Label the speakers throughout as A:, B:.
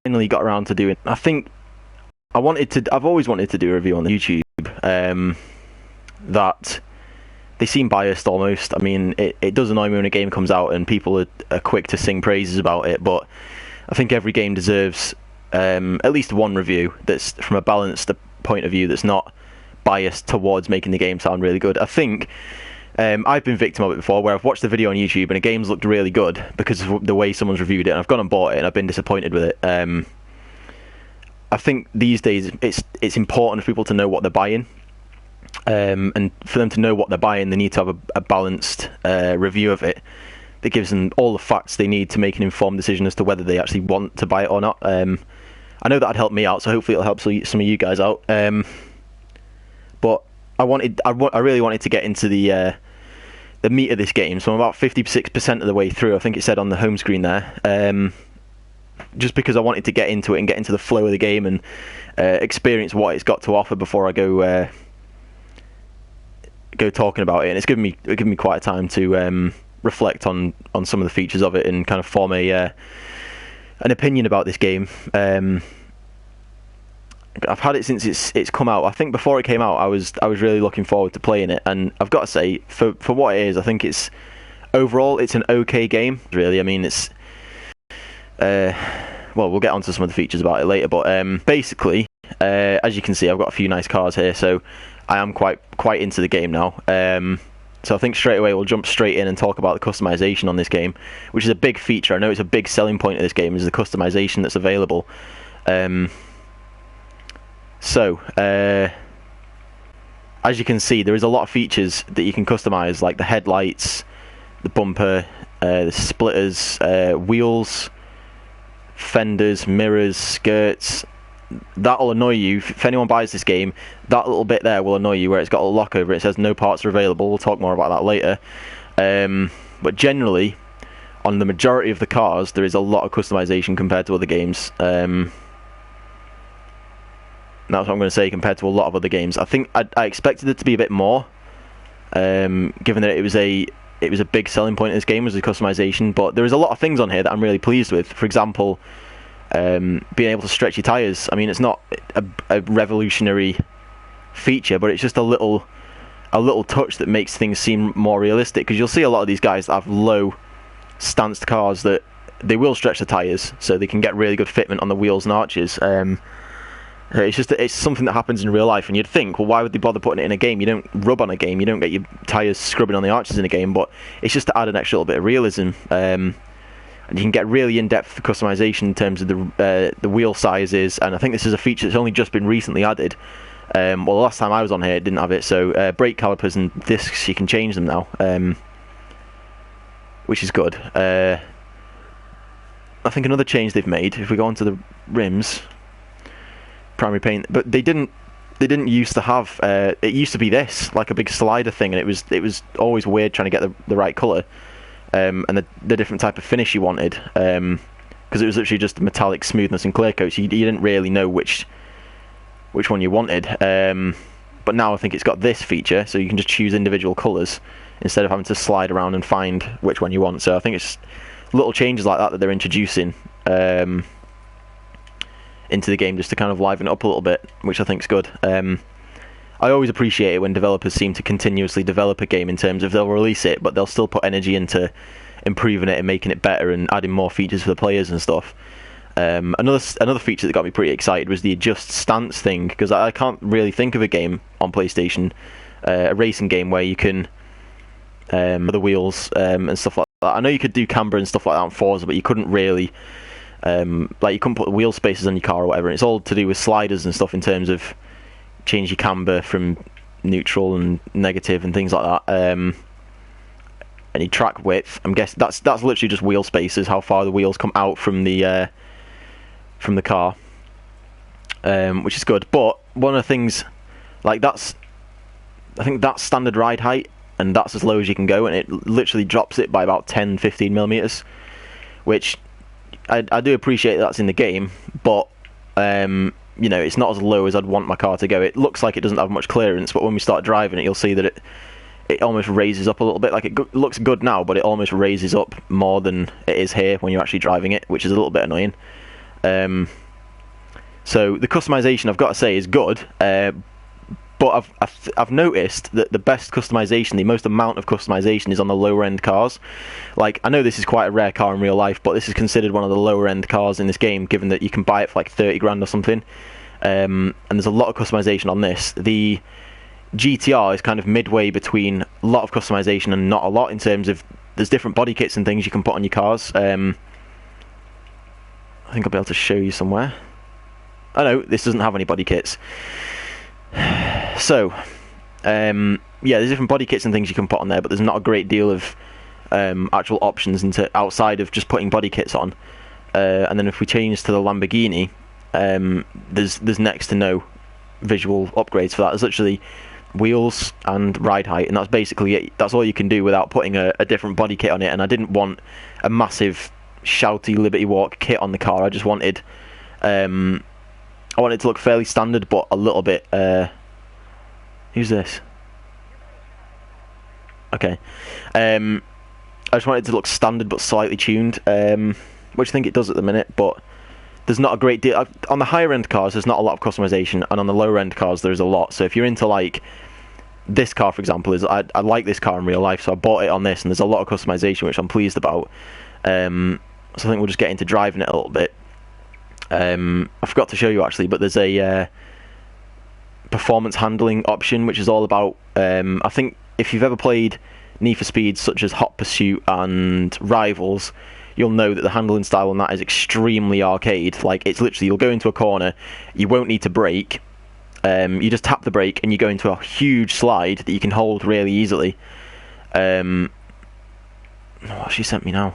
A: finally got around to doing. I think I've always wanted to do a review on YouTube. That they seem biased almost. I mean, it does annoy me when a game comes out and people are quick to sing praises about it, but I think every game deserves at least one review that's from a balanced point of view, that's not biased towards making the game sound really good. I think I've been victim of it before, where I've watched the video on YouTube and a game's looked really good because of the way someone's reviewed it, and I've gone and bought it and I've been disappointed with it. I think these days it's important for people to know what they're buying, and for them to know what they're buying, they need to have a balanced review of it that gives them all the facts they need to make an informed decision as to whether they actually want to buy it or not. I know that'd help me out, so hopefully it'll help some of you guys out. But I really wanted to get into the meat of this game, so I'm about 56% of the way through. I think it said on the home screen there. Just because I wanted to get into it and get into the flow of the game and experience what it's got to offer before I go talking about it, and it's given me quite a time to reflect on some of the features of it and kind of form an opinion about this game. I've had it since it's come out. I think before it came out, I was really looking forward to playing it, and I've got to say, for what it is, I think it's overall it's an okay game. Really, I mean, it's well, we'll get onto some of the features about it later, but basically, as you can see, I've got a few nice cars here, so I am quite into the game now. So I think straight away we'll jump straight in and talk about the customization on this game, which is a big feature. I know it's a big selling point of this game, is the customization that's available. So as you can see, there is a lot of features that you can customize, like the headlights, the bumper, the splitters, wheels, fenders, mirrors, skirts. That'll annoy you. If anyone buys this game, that little bit there will annoy you, where it's got a lock over it. It says no parts are available. We'll talk more about that later. But generally, on the majority of the cars, there is a lot of customization compared to other games. That's what I'm going to say, compared to a lot of other games. I think I expected it to be a bit more, given that it was a big selling point of this game, was the customization. But there is a lot of things on here that I'm really pleased with. For example, being able to stretch your tyres. I mean, it's not a revolutionary feature, but it's just a little touch that makes things seem more realistic. Because you'll see a lot of these guys that have low stanced cars that they will stretch the tyres, so they can get really good fitment on the wheels and arches. It's something that happens in real life, and you'd think, well, why would they bother putting it in a game? You don't rub on a game, you don't get your tyres scrubbing on the arches in a game, but it's just to add an extra little bit of realism. And you can get really in-depth customization in terms of the wheel sizes, and I think this is a feature that's only just been recently added. Well, the last time I was on here, it didn't have it, so brake calipers and discs, you can change them now, which is good. I think another change they've made, if we go on to the rims, primary paint, but they didn't used to have, it used to be this, like a big slider thing, and it was always weird trying to get the right colour. And the different type of finish you wanted, because it was literally just metallic smoothness and clear coats. You didn't really know which one you wanted. But now I think it's got this feature, so you can just choose individual colours instead of having to slide around and find which one you want. So I think it's little changes like that they're introducing into the game, just to kind of liven it up a little bit, which I think is good. I always appreciate it when developers seem to continuously develop a game, in terms of they'll release it, but they'll still put energy into improving it and making it better and adding more features for the players and stuff. Another feature that got me pretty excited was the adjust stance thing, because I can't really think of a game on PlayStation, a racing game, where you can the wheels and stuff like that. I know you could do camber and stuff like that on Forza, but you couldn't really like you couldn't put wheel spaces on your car or whatever. And it's all to do with sliders and stuff, in terms of change your camber from neutral and negative and things like that. Any track width, I'm guessing that's literally just wheel spaces, how far the wheels come out from the car, which is good. But one of the things, like I think that's standard ride height, and that's as low as you can go, and it literally drops it by about 10-15 millimeters, which I do appreciate that's in the game, but you know, it's not as low as I'd want my car to go. It looks like it doesn't have much clearance, but when we start driving it, you'll see that it almost raises up a little bit. Like, it looks good now, but it almost raises up more than it is here when you're actually driving it, which is a little bit annoying. So the customization, I've got to say, is good. But I've noticed that the best customization, the most amount of customization, is on the lower end cars. Like, I know this is quite a rare car in real life, but this is considered one of the lower end cars in this game, given that you can buy it for like 30 grand or something. And there's a lot of customization on this. The GTR is kind of midway between a lot of customization and not a lot, in terms of there's different body kits and things you can put on your cars. I think I'll be able to show you somewhere. Oh no, this doesn't have any body kits. So, yeah, there's different body kits and things you can put on there, but there's not a great deal of actual options outside of just putting body kits on. And then if we change to the Lamborghini, there's next to no visual upgrades for that. There's literally wheels and ride height, and that's basically it. That's all you can do without putting a different body kit on it. And I didn't want a massive shouty Liberty Walk kit on the car. I just wanted I want it to look fairly standard, but a little bit... who's this? Okay. I just want it to look standard, but slightly tuned, which I think it does at the minute, but there's not a great deal... On the higher-end cars, there's not a lot of customization, and on the lower-end cars, there's a lot. So if you're into, like... This car, for example, I like this car in real life, so I bought it on this, and there's a lot of customization, which I'm pleased about. So I think we'll just get into driving it a little bit. I forgot to show you actually, but there's a performance handling option, which is all about, I think if you've ever played Need for Speed such as Hot Pursuit and Rivals, you'll know that the handling style on that is extremely arcade. Like, it's literally, you'll go into a corner, you won't need to brake, you just tap the brake and you go into a huge slide that you can hold really easily. What she sent me now?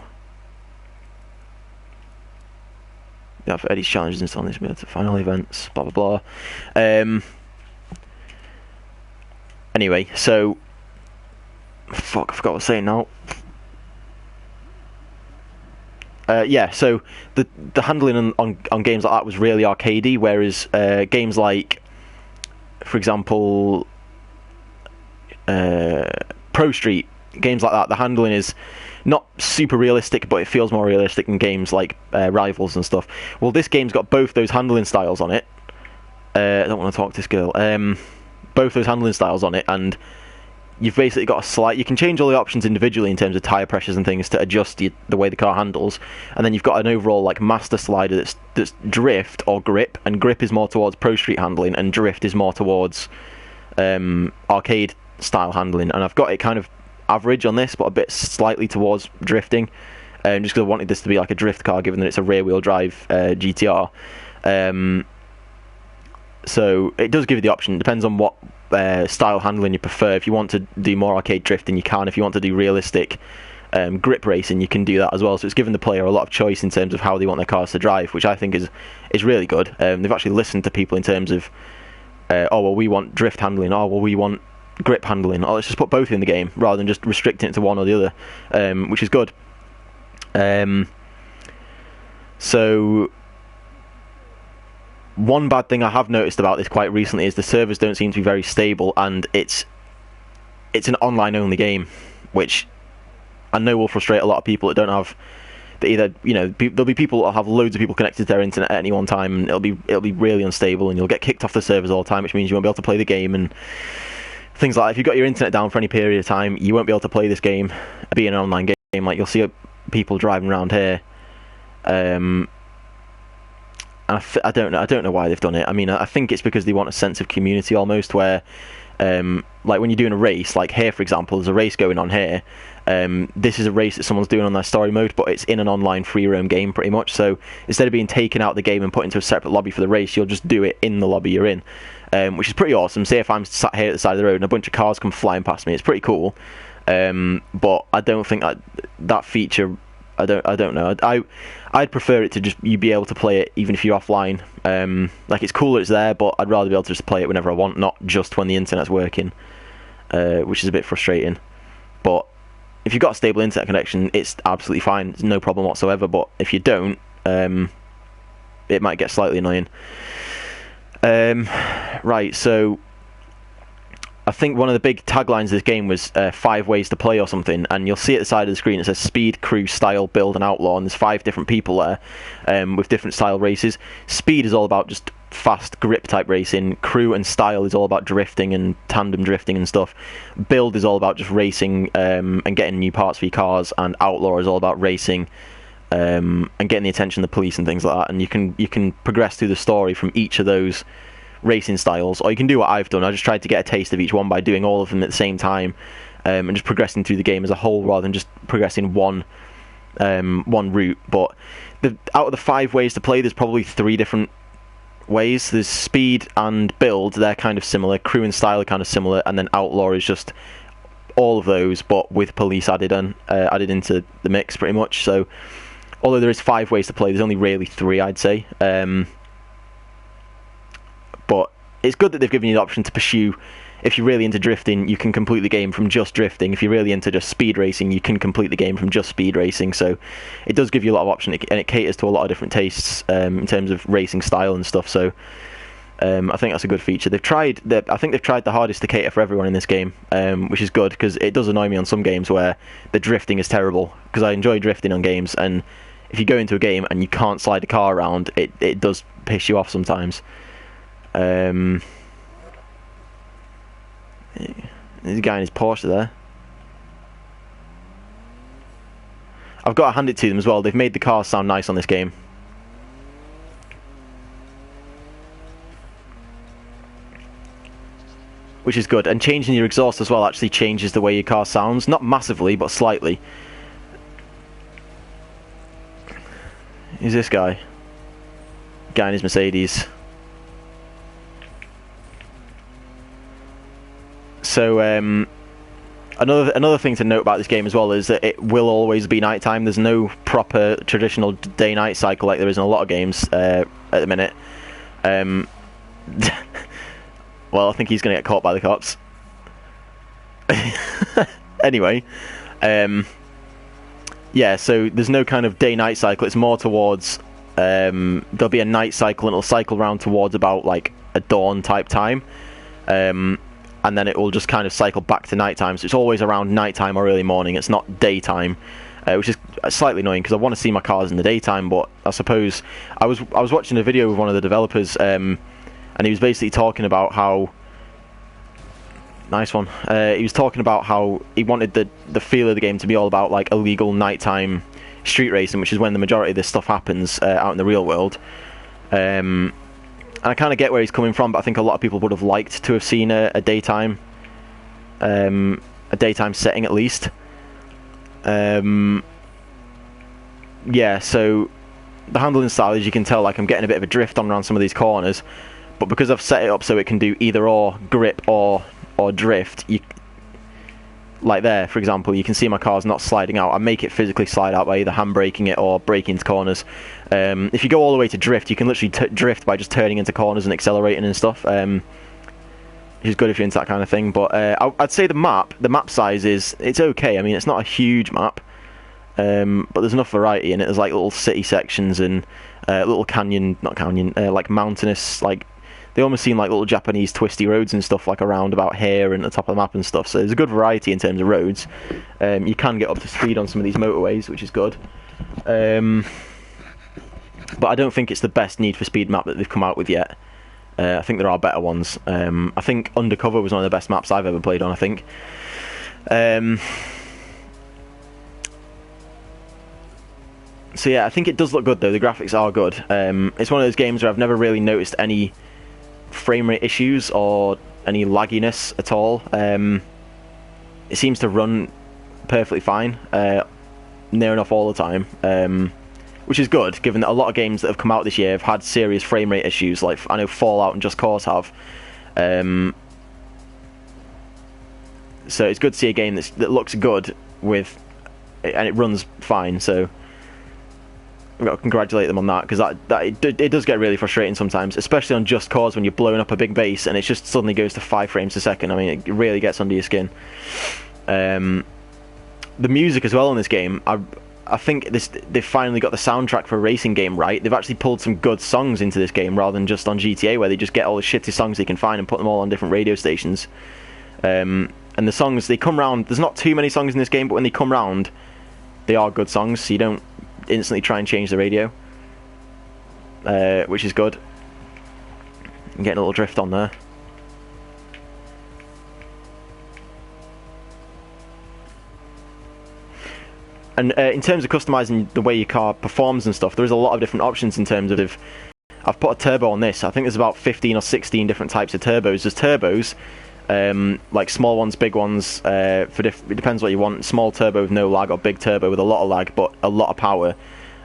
A: Yeah, for Eddie's challenges and so on this to final events, blah blah blah. Anyway, so fuck, I forgot what I was saying now. Yeah, so the handling on games like that was really arcadey, whereas games like, for example, Pro Street, games like that, the handling is not super realistic, but it feels more realistic than games like Rivals and stuff. Well, this game's got both those handling styles on it. I don't want to talk to this girl. Both those handling styles on it, and you've basically got a slight... You can change all the options individually in terms of tyre pressures and things to adjust the way the car handles, and then you've got an overall like master slider that's drift or grip, and grip is more towards Pro Street handling, and drift is more towards arcade style handling. And I've got it kind of average on this, but a bit slightly towards drifting, just because I wanted this to be like a drift car, given that it's a rear-wheel drive GTR. So it does give you the option. It depends on what style handling you prefer. If you want to do more arcade drifting, you can. If you want to do realistic grip racing, you can do that as well. So it's given the player a lot of choice in terms of how they want their cars to drive, which I think is really good. They've actually listened to people in terms of, oh well, we want drift handling. Oh well, we want grip handling. Oh, let's just put both in the game rather than just restricting it to one or the other, which is good. So one bad thing I have noticed about this quite recently is the servers don't seem to be very stable, and it's an online only game, which I know will frustrate a lot of people that don't have... That either, you know, there'll be people that have loads of people connected to their internet at any one time, and it'll be really unstable, and you'll get kicked off the servers all the time, which means you won't be able to play the game, and things like that. If you've got your internet down for any period of time, you won't be able to play this game, be an online game. Like, you'll see people driving around here, and I don't know why they've done it. I mean, I think it's because they want a sense of community almost, where like when you're doing a race, like here for example, there's a race going on here. This is a race that someone's doing on their story mode, but it's in an online free roam game pretty much. So instead of being taken out of the game and put into a separate lobby for the race, you'll just do it in the lobby you're in, which is pretty awesome. Say if I'm sat here at the side of the road and a bunch of cars come flying past me, it's pretty cool. But I don't think that feature... I don't know. I'd prefer it to just you be able to play it even if you're offline. Like, it's cool that it's there, but I'd rather be able to just play it whenever I want, not just when the internet's working, which is a bit frustrating. But if you've got a stable internet connection, it's absolutely fine. It's no problem whatsoever. But if you don't, it might get slightly annoying. Right, so I think one of the big taglines of this game was 5 ways to play or something, and you'll see at the side of the screen it says Speed, Crew, Style, Build and Outlaw, and there's 5 different people there with different style races. Speed is all about just fast grip type racing. Crew and Style is all about drifting and tandem drifting and stuff. Build is all about just racing and getting new parts for your cars, and Outlaw is all about racing and getting the attention of the police and things like that. And you can progress through the story from each of those racing styles, or you can do what I've done. I just tried to get a taste of each one by doing all of them at the same time, and just progressing through the game as a whole rather than just progressing one route. But out of the 5 ways to play, there's probably 3 different ways. There's Speed and Build, they're kind of similar. Crew and Style are kind of similar, and then Outlaw is just all of those but with police added into the mix pretty much. So although there is 5 ways to play, there's only really 3, I'd say. But it's good that they've given you the option to pursue. If you're really into drifting, you can complete the game from just drifting. If you're really into just speed racing, you can complete the game from just speed racing. So it does give you a lot of options, and it caters to a lot of different tastes in terms of racing style and stuff. So I think that's a good feature. I think they've tried the hardest to cater for everyone in this game, which is good, because it does annoy me on some games where the drifting is terrible, because I enjoy drifting on games, and if you go into a game and you can't slide a car around, it does piss you off sometimes. There's a guy in his Porsche there. I've got to hand it to them as well. They've made the cars sound nice on this game. Which is good. And changing your exhaust as well actually changes the way your car sounds. Not massively, but slightly. Who's this guy? Guy in his Mercedes. So another thing to note about this game as well is that it will always be nighttime. There's no proper traditional day-night cycle like there is in a lot of games at the minute. Well, I think he's going to get caught by the cops. Anyway, yeah, so there's no kind of day-night cycle. It's more towards there'll be a night cycle, and it'll cycle around towards about like a dawn type time. And then it will just kind of cycle back to nighttime. So it's always around nighttime or early morning. It's not daytime, which is slightly annoying because I want to see my cars in the daytime. But I suppose I was watching a video with one of the developers, and he was basically talking about how nice one. He was talking about how he wanted the feel of the game to be all about like illegal nighttime street racing, which is when the majority of this stuff happens out in the real world. And I kind of get where he's coming from, but I think a lot of people would have liked to have seen a daytime setting at least. Yeah, so the handling style, as you can tell, like I'm getting a bit of a drift on around some of these corners, but because I've set it up so it can do either or grip or drift, like there, for example, you can see my car's not sliding out. I make it physically slide out by either handbraking it or braking into corners. If you go all the way to drift, you can literally drift by just turning into corners and accelerating and stuff, which is good if you're into that kind of thing. But I'd say the map size it's okay. I mean, it's not a huge map, but there's enough variety in it. There's like little city sections and little like mountainous, like they almost seem like little Japanese twisty roads and stuff, like around about here and at the top of the map and stuff. So there's a good variety in terms of roads. You can get up to speed on some of these motorways, which is good. But I don't think it's the best Need for Speed map that they've come out with yet. I think there are better ones. I think Undercover was one of the best maps I've ever played on, I think. So yeah, I think it does look good though. The graphics are good. It's one of those games where I've never really noticed any frame rate issues or any lagginess at all. It seems to run perfectly fine, near enough all the time, which is good given that a lot of games that have come out this year have had serious frame rate issues, like I know Fallout and Just Cause have. So it's good to see a game that looks good and it runs fine, so I've got to congratulate them on that, because it does get really frustrating sometimes, especially on Just Cause when you're blowing up a big base and it just suddenly goes to 5 frames a second. I mean, it really gets under your skin. The music as well in this game, I think they've finally got the soundtrack for a racing game right. They've actually pulled some good songs into this game rather than just on GTA, where they just get all the shitty songs they can find and put them all on different radio stations. And the songs, they come round, there's not too many songs in this game, but when they come round, they are good songs, so you don't instantly try and change the radio, which is good. I'm getting a little drift on there. And in terms of customizing the way your car performs and stuff, there is a lot of different options in terms of... I've put a turbo on this. I think there's about 15 or 16 different types of turbos. There's turbos, like small ones, big ones. It depends what you want. Small turbo with no lag, or big turbo with a lot of lag but a lot of power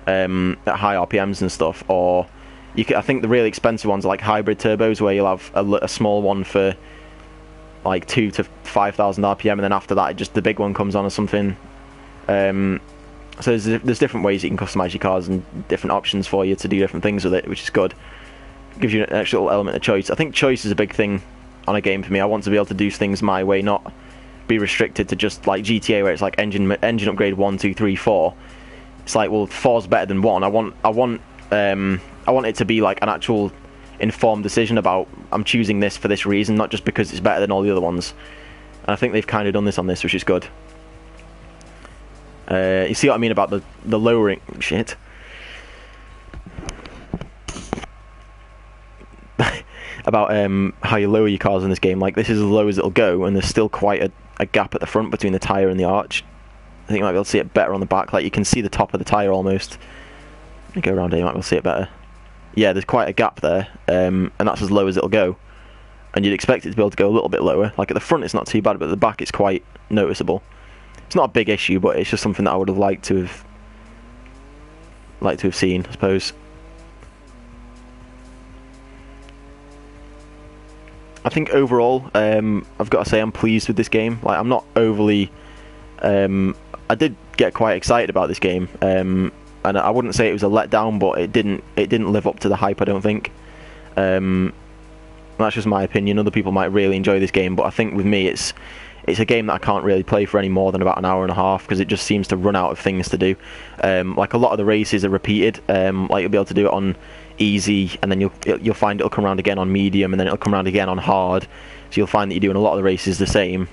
A: at high RPMs and stuff. Or I think the really expensive ones are like hybrid turbos, where you'll have a small one for like 2,000 to 5,000 RPM, and then after that, the big one comes on or something. So there's different ways you can customize your cars and different options for you to do different things with it, which is good. Gives you an extra little element of choice. I think choice is a big thing on a game for me. I want to be able to do things my way, not be restricted to just like GTA, where it's like engine upgrade 1, 2, 3, 4. It's like, well, 4's better than 1. I want it to be like an actual informed decision about, I'm choosing this for this reason, not just because it's better than all the other ones. And I think they've kind of done this on this, which is good. You see what I mean about the lowering shit. About how you lower your cars in this game. Like, this is as low as it'll go, and there's still quite a gap at the front between the tyre and the arch. I think you might be able to see it better on the back. Like, you can see the top of the tyre almost. Let me go around here, you might be able to see it better. Yeah, there's quite a gap there, and that's as low as it'll go. And you'd expect it to be able to go a little bit lower. Like, at the front it's not too bad, but at the back it's quite noticeable. It's not a big issue, but it's just something that I would have liked to have seen, I suppose. I think overall, I've got to say I'm pleased with this game. Like, I'm not overly... I did get quite excited about this game, and I wouldn't say it was a letdown, but it didn't live up to the hype, I don't think. That's just my opinion. Other people might really enjoy this game, but I think with me it's a game that I can't really play for any more than about an hour and a half, because it just seems to run out of things to do. Like, a lot of the races are repeated. Like, you'll be able to do it on easy, and then you'll find it'll come around again on medium, and then it'll come around again on hard. So you'll find that you're doing a lot of the races the same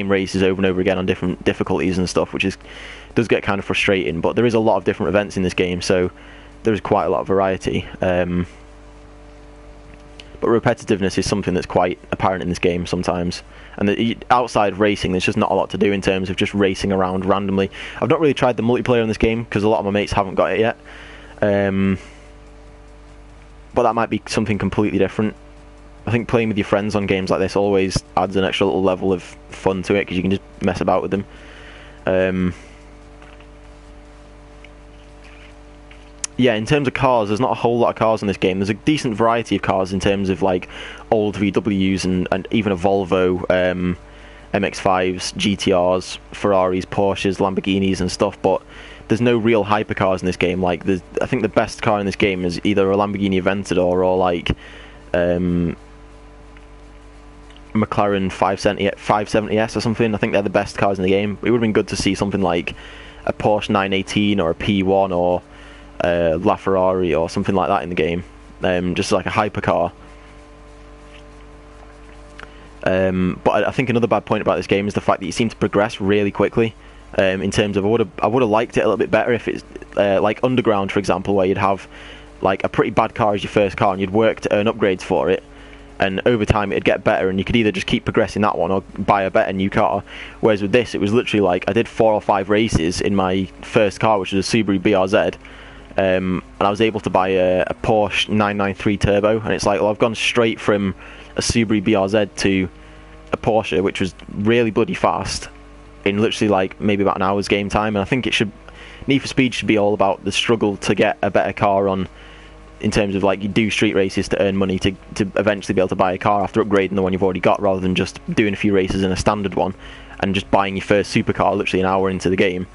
A: races over and over again on different difficulties and stuff, which does get kind of frustrating. But there is a lot of different events in this game, so there is quite a lot of variety. But repetitiveness is something that's quite apparent in this game sometimes. And outside racing, there's just not a lot to do in terms of just racing around randomly. I've not really tried the multiplayer in this game, because a lot of my mates haven't got it yet. But that might be something completely different. I think playing with your friends on games like this always adds an extra little level of fun to it, because you can just mess about with them. Yeah, in terms of cars, there's not a whole lot of cars in this game. There's a decent variety of cars in terms of like old VWs and even a Volvo, MX-5s, GTRs, Ferraris, Porsches, Lamborghinis and stuff, but there's no real hypercars in this game. Like, I think the best car in this game is either a Lamborghini Aventador or like McLaren 570S or something. I think they're the best cars in the game. It would have been good to see something like a Porsche 918 or a P1 or LaFerrari or something like that in the game, just like a hypercar. But I think another bad point about this game is the fact that you seem to progress really quickly. In terms of, I would have liked it a little bit better if it's like Underground, for example, where you'd have like a pretty bad car as your first car, and you'd work to earn upgrades for it, and over time it'd get better, and you could either just keep progressing that one or buy a better new car. Whereas with this, it was literally like I did 4 or 5 races in my first car, which was a Subaru BRZ. And I was able to buy a Porsche 993 Turbo, and it's like, well, I've gone straight from a Subaru BRZ to a Porsche, which was really bloody fast, in literally like maybe about an hour's game time. And I think Need for Speed should be all about the struggle to get a better car on, in terms of like you do street races to earn money to eventually be able to buy a car after upgrading the one you've already got, rather than just doing a few races in a standard one and just buying your first supercar literally an hour into the game.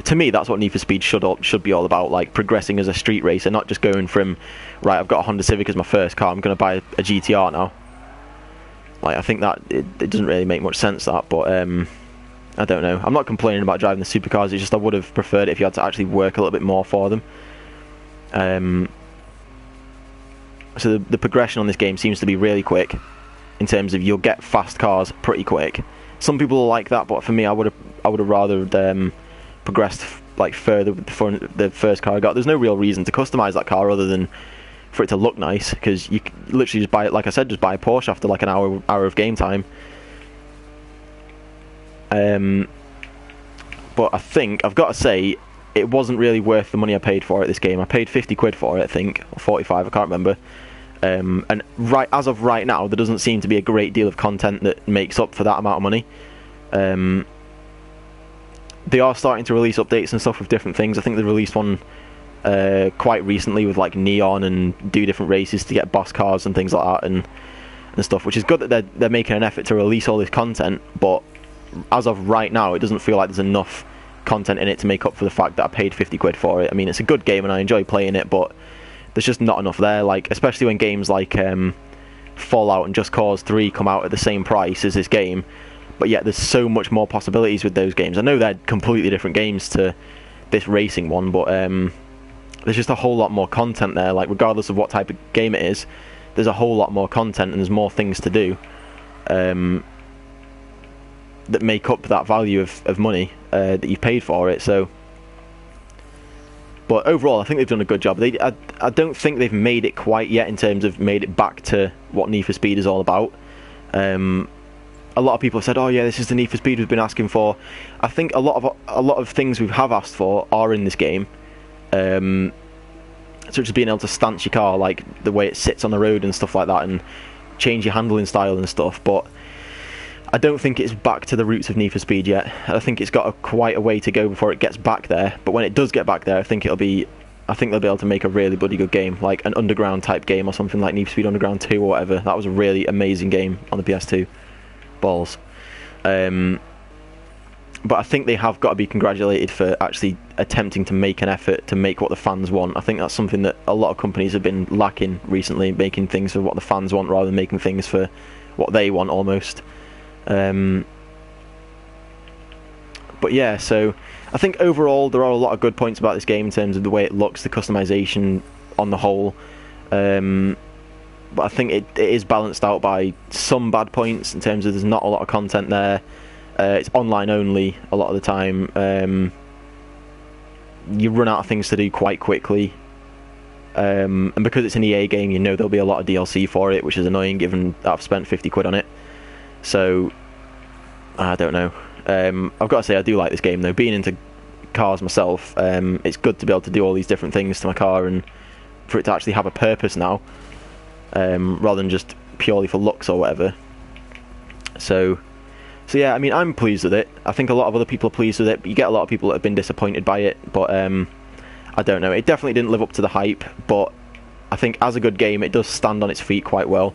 A: To me, that's what Need for Speed should be all about, like progressing as a street racer, not just going from, right, I've got a Honda Civic as my first car, I'm going to buy a GTR now. Like, I think that it doesn't really make much sense, that, but I don't know. I'm not complaining about driving the supercars, it's just I would have preferred it if you had to actually work a little bit more for them. So the progression on this game seems to be really quick. in terms of you'll get fast cars pretty quick. Some people are like that, but for me, I would have rather progressed like further with the first car I got. There's no real reason to customize that car other than for it to look nice, because you literally just buy it, like I said, just buy a Porsche after like an hour of game time. But I think I've got to say it wasn't really worth the money I paid for it. This game, I paid 50 quid for it, I think, or 45, I can't remember. And as of right now, there doesn't seem to be a great deal of content that makes up for that amount of money. They are starting to release updates and stuff with different things. I think they released one quite recently with like Neon and do different races to get boss cars and things like that and stuff, which is good that they're making an effort to release all this content. But as of right now, it doesn't feel like there's enough content in it to make up for the fact that I paid 50 quid for it. I mean, it's a good game and I enjoy playing it, but there's just not enough there. Like, especially when games like Fallout and Just Cause 3 come out at the same price as this game, but yet there's so much more possibilities with those games. I know they're completely different games to this racing one, but there's just a whole lot more content there. Like, regardless of what type of game it is, there's a whole lot more content and there's more things to do that make up that value of money that you've paid for it. So, but overall, I think they've done a good job. I don't think they've made it quite yet in terms of made it back to what Need for Speed is all about. A lot of people have said, "Oh yeah, this is the Need for Speed we've been asking for." I think a lot of things we have asked for are in this game, such as being able to stance your car, like the way it sits on the road and stuff like that, and change your handling style and stuff. But I don't think it's back to the roots of Need for Speed yet. I think it's got quite a way to go before it gets back there. But when it does get back there, I think they'll be able to make a really bloody good game, like an underground type game or something like Need for Speed Underground 2 or whatever. That was a really amazing game on the PS2. Balls. But I think they have got to be congratulated for actually attempting to make an effort to make what the fans want. I think that's something that a lot of companies have been lacking recently, making things for what the fans want rather than making things for what they want almost. But yeah, so I think overall there are a lot of good points about this game in terms of the way it looks, the customization on the whole. But I think it is balanced out by some bad points in terms of there's not a lot of content there. It's online only a lot of the time. You run out of things to do quite quickly. And because it's an EA game, you know there'll be a lot of DLC for it, which is annoying given that I've spent 50 quid on it. So, I don't know. I've got to say I do like this game though. Being into cars myself, it's good to be able to do all these different things to my car and for it to actually have a purpose now, rather than just purely for looks or whatever. So yeah, I mean, I'm pleased with it. I think a lot of other people are pleased with it, but you get a lot of people that have been disappointed by it. But I don't know. It definitely didn't live up to the hype, but I think as a good game, it does stand on its feet quite well.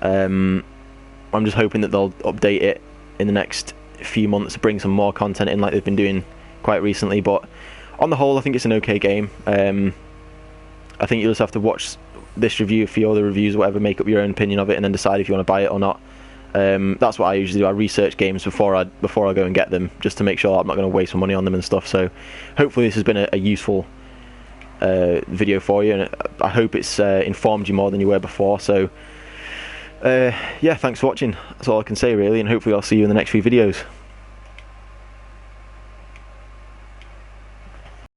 A: I'm just hoping that they'll update it in the next few months to bring some more content in like they've been doing quite recently. But on the whole, I think it's an okay game. I think you'll just have to watch this review, a few other reviews, whatever, make up your own opinion of it and then decide if you want to buy it or not. That's what I usually do. I research games before I go and get them, just to make sure I'm not going to waste my money on them and stuff. So hopefully this has been a useful video for you, and I hope it's informed you more than you were before. So yeah, thanks for watching. That's all I can say really, and hopefully I'll see you in the next few videos.